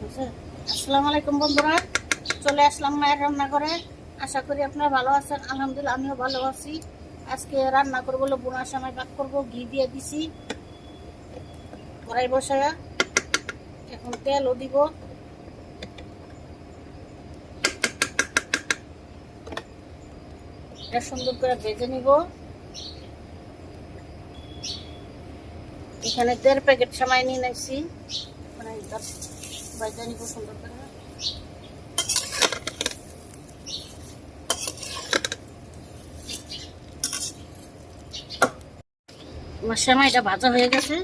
আসসালামু আলাইকুম বন্ধুরা, চলে আসলাম মায়ের রান্না করে। আশা করি আপনারা ভালো আছেন। আলহামদুলিল্লাহ আমিও ভালো আছি। আজকে রান্না করবো হলো বোনার সময় ভাত করবো। ঘি দিয়ে দিছি কড়াই বসায়া, এখন তেলও দিব। এটা সুন্দর করে ভেজে নিব। এখানে 1.5 প্যাকেট সেমাই নিয়ে নিয়েছি, মানে ভেজে নিব সুন্দর করে। আমার সেমাইটা ভাজা হয়ে গেছে,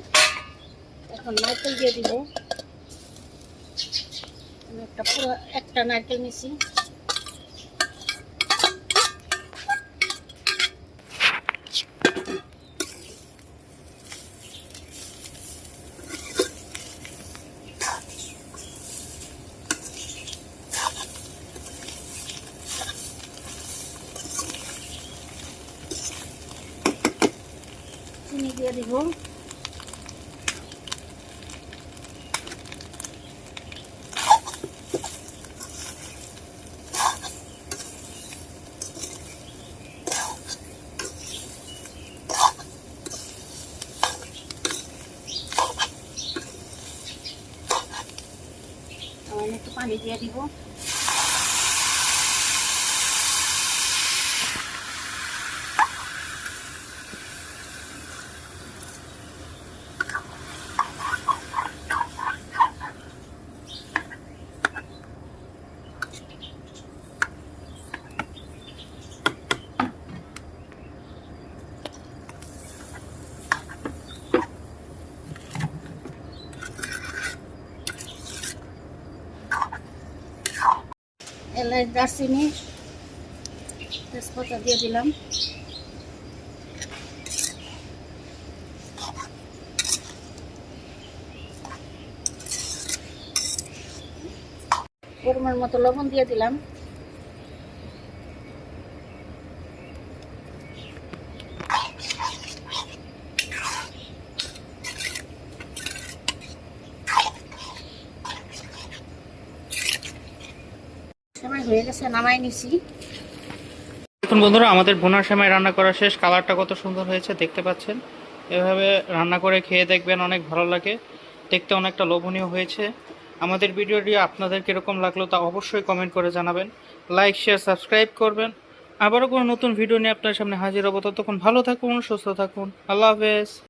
এখন নারকেল দিয়ে দিব। আমি একটা নারকেল নিছি। চিনি দিয়ে দিব। আমি একটু পানি দিয়ে দিব। এলাচ, দারচিনি, তেজপাতা দিয়ে দিলাম। পরিমাণ মতো লবণ দিয়ে দিলাম। সময় হয়ে গেছে, নামাই নিছি। দেখুন বন্ধুরা, আমাদের বোনার সেমাই রান্না করা শেষ। কালারটা কত সুন্দর হয়েছে দেখতে পাচ্ছেন। এভাবে রান্না করে খেয়ে দেখবেন, অনেক ভালো লাগে, দেখতে অনেকটা লোভনীয় হয়েছে। আমাদের ভিডিওটি আপনাদের কীরকম লাগলো তা অবশ্যই কমেন্ট করে জানাবেন। লাইক, শেয়ার, সাবস্ক্রাইব করবেন। আবারও কোনো নতুন ভিডিও নিয়ে আপনার সামনে হাজির হব। ততক্ষণ ভালো থাকুন, সুস্থ থাকুন। আল্লাহ হাফেজ।